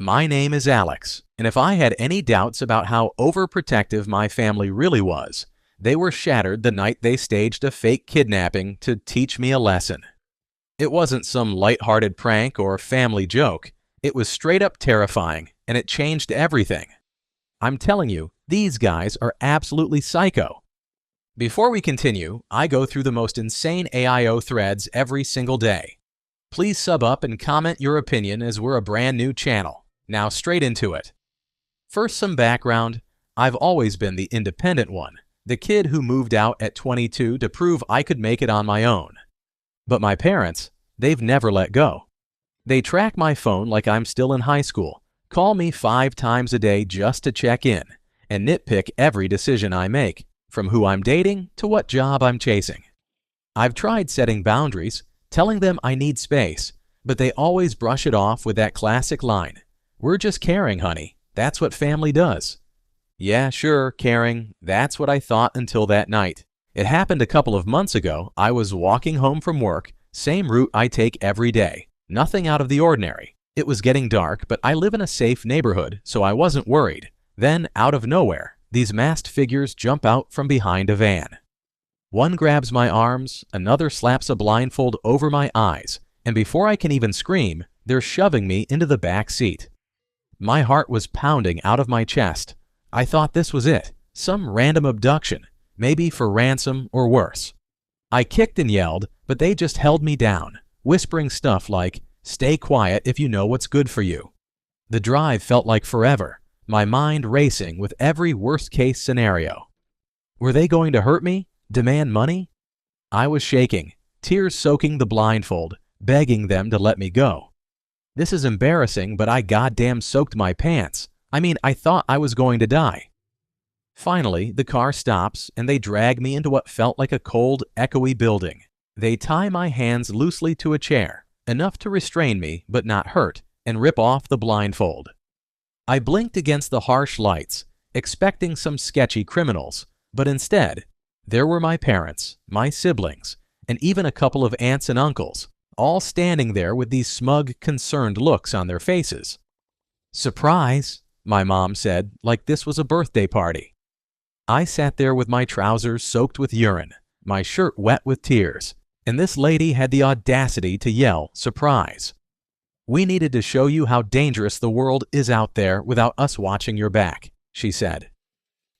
My name is Alex, and if I had any doubts about how overprotective my family really was, they were shattered the night they staged a fake kidnapping to teach me a lesson. It wasn't some light-hearted prank or family joke. It was straight up terrifying, and it changed everything. I'm telling you, these guys are absolutely psycho. Before we continue, I go through the most insane AIO threads every single day. Please sub up and comment your opinion as we're a brand new channel. Now straight into it. First, some background. I've always been the independent one, the kid who moved out at 22 to prove I could make it on my own. But my parents, they've never let go. They track my phone like I'm still in high school, call me 5 times a day just to check in, and nitpick every decision I make, from who I'm dating to what job I'm chasing. I've tried setting boundaries, telling them I need space, but they always brush it off with that classic line, "We're just caring, honey. That's what family does." Yeah, sure, caring. That's what I thought until that night. It happened a couple of months ago. I was walking home from work, same route I take every day. Nothing out of the ordinary. It was getting dark, but I live in a safe neighborhood, so I wasn't worried. Then, out of nowhere, these masked figures jump out from behind a van. One grabs my arms, another slaps a blindfold over my eyes, and before I can even scream, they're shoving me into the back seat. My heart was pounding out of my chest. I thought this was it, some random abduction, maybe for ransom or worse. I kicked and yelled, but they just held me down, whispering stuff like, "Stay quiet if you know what's good for you." The drive felt like forever, my mind racing with every worst-case scenario. Were they going to hurt me? Demand money? I was shaking, tears soaking the blindfold, begging them to let me go. This is embarrassing, but I goddamn soaked my pants. I mean, I thought I was going to die. Finally, the car stops and they drag me into what felt like a cold, echoey building. They tie my hands loosely to a chair, enough to restrain me but not hurt, and rip off the blindfold. I blinked against the harsh lights, expecting some sketchy criminals, but instead, there were my parents, my siblings, and even a couple of aunts and uncles, all standing there with these smug, concerned looks on their faces. "Surprise," my mom said, like this was a birthday party. I sat there with my trousers soaked with urine, my shirt wet with tears, and this lady had the audacity to yell, "Surprise." "We needed to show you how dangerous the world is out there without us watching your back," she said.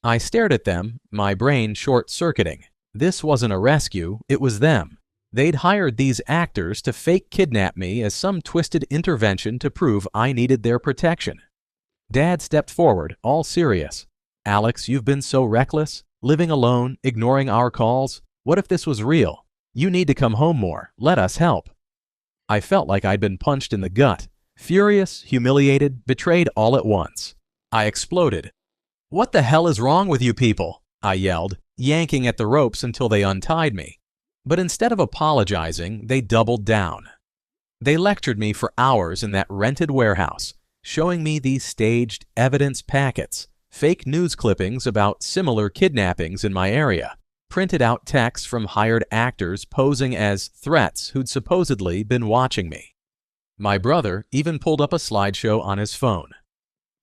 I stared at them, my brain short-circuiting. This wasn't a rescue, it was them. They'd hired these actors to fake kidnap me as some twisted intervention to prove I needed their protection. Dad stepped forward, all serious. "Alex, you've been so reckless, living alone, ignoring our calls. What if this was real? You need to come home more. Let us help." I felt like I'd been punched in the gut. Furious, humiliated, betrayed all at once. I exploded. "What the hell is wrong with you people?" I yelled, yanking at the ropes until they untied me. But instead of apologizing, they doubled down. They lectured me for hours in that rented warehouse, showing me these staged evidence packets, fake news clippings about similar kidnappings in my area, printed out texts from hired actors posing as threats who'd supposedly been watching me. My brother even pulled up a slideshow on his phone.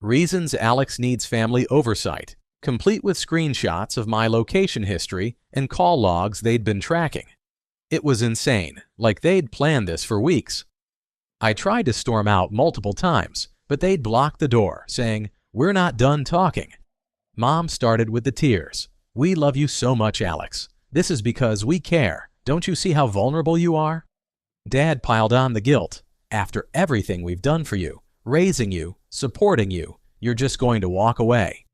Reasons Alex needs family oversight, complete with screenshots of my location history and call logs they'd been tracking. It was insane, like they'd planned this for weeks. I tried to storm out multiple times, but they'd block the door, saying, "We're not done talking." Mom started with the tears. "We love you so much, Alex. This is because we care. Don't you see how vulnerable you are?" Dad piled on the guilt. "After everything we've done for you, raising you, supporting you, you're just going to walk away."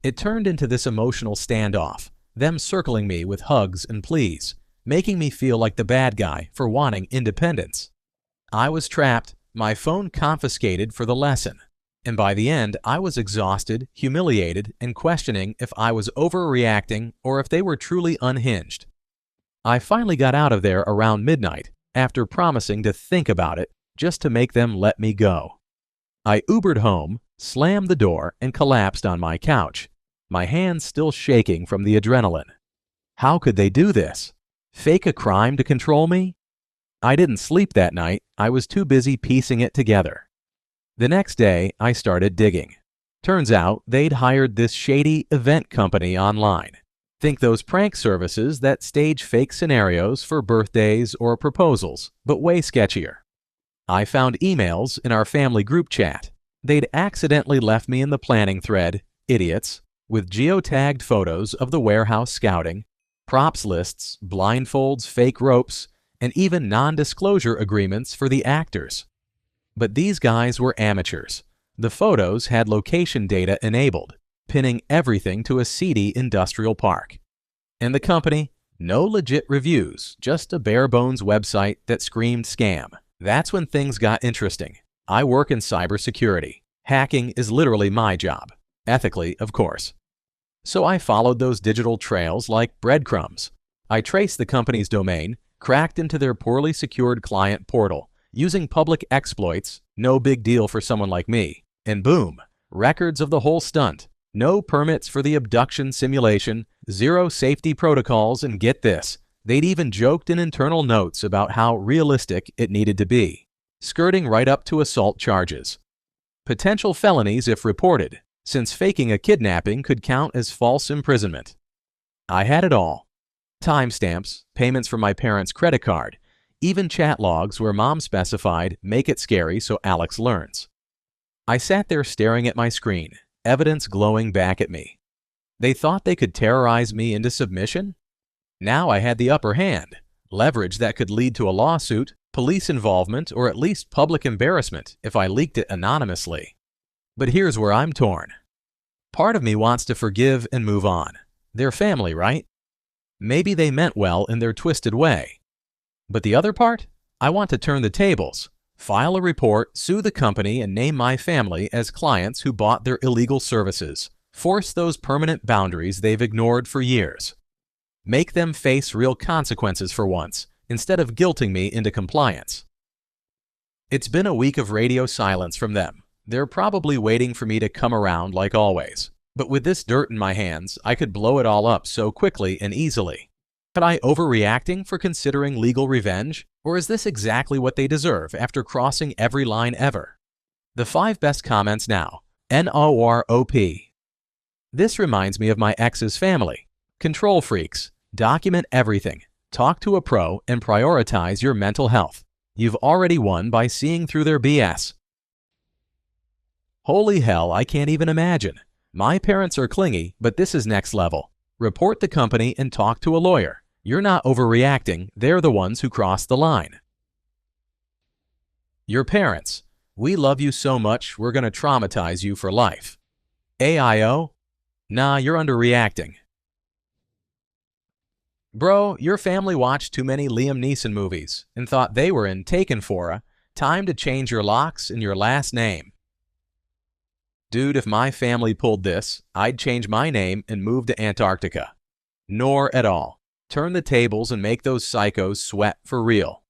It turned into this emotional standoff, them circling me with hugs and pleas, making me feel like the bad guy for wanting independence. I was trapped, my phone confiscated for the lesson, and by the end I was exhausted, humiliated, and questioning if I was overreacting or if they were truly unhinged. I finally got out of there around midnight, after promising to think about it just to make them let me go. I Ubered home, slammed the door, and collapsed on my couch, my hands still shaking from the adrenaline. How could they do this? Fake a crime to control me? I didn't sleep that night. I was too busy piecing it together. The next day, I started digging. Turns out they'd hired this shady event company online. Think those prank services that stage fake scenarios for birthdays or proposals, but way sketchier. I found emails in our family group chat. They'd accidentally left me in the planning thread, idiots, with geotagged photos of the warehouse scouting, props lists, blindfolds, fake ropes, and even non-disclosure agreements for the actors. But these guys were amateurs. The photos had location data enabled, pinning everything to a seedy industrial park. And the company? No legit reviews, just a bare-bones website that screamed scam. That's when things got interesting. I work in cybersecurity. Hacking is literally my job. Ethically, of course. So I followed those digital trails like breadcrumbs. I traced the company's domain, cracked into their poorly secured client portal, using public exploits, no big deal for someone like me. And boom, records of the whole stunt. No permits for the abduction simulation, zero safety protocols, and get this, they'd even joked in internal notes about how realistic it needed to be, skirting right up to assault charges. Potential felonies if reported, since faking a kidnapping could count as false imprisonment. I had it all. Timestamps, payments from my parents' credit card, even chat logs where mom specified, "Make it scary so Alex learns." I sat there staring at my screen, evidence glowing back at me. They thought they could terrorize me into submission? Now I had the upper hand, leverage that could lead to a lawsuit, police involvement, or at least public embarrassment if I leaked it anonymously. But here's where I'm torn. Part of me wants to forgive and move on. They're family, right? Maybe they meant well in their twisted way. But the other part? I want to turn the tables. File a report, sue the company, and name my family as clients who bought their illegal services. Force those permanent boundaries they've ignored for years. Make them face real consequences for once, instead of guilting me into compliance. It's been a week of radio silence from them. They're probably waiting for me to come around like always. But with this dirt in my hands, I could blow it all up so quickly and easily. Am I overreacting for considering legal revenge? Or is this exactly what they deserve after crossing every line ever? The 5 best comments now. NOROP. This reminds me of my ex's family. Control freaks. Document everything. Talk to a pro and prioritize your mental health. You've already won by seeing through their BS. Holy hell, I can't even imagine. My parents are clingy, but this is next level. Report the company and talk to a lawyer. You're not overreacting, they're the ones who crossed the line. Your parents. We love you so much, we're gonna traumatize you for life. AIO? Nah, you're underreacting. Bro, your family watched too many Liam Neeson movies and thought they were in Taken for time to change your locks and your last name. Dude, if my family pulled this, I'd change my name and move to Antarctica. Nor at all. Turn the tables and make those psychos sweat for real.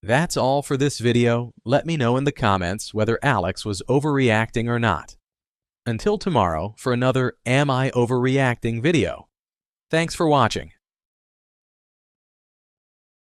That's all for this video. Let me know in the comments whether Alex was overreacting or not. Until tomorrow for another Am I Overreacting video. Thanks for watching.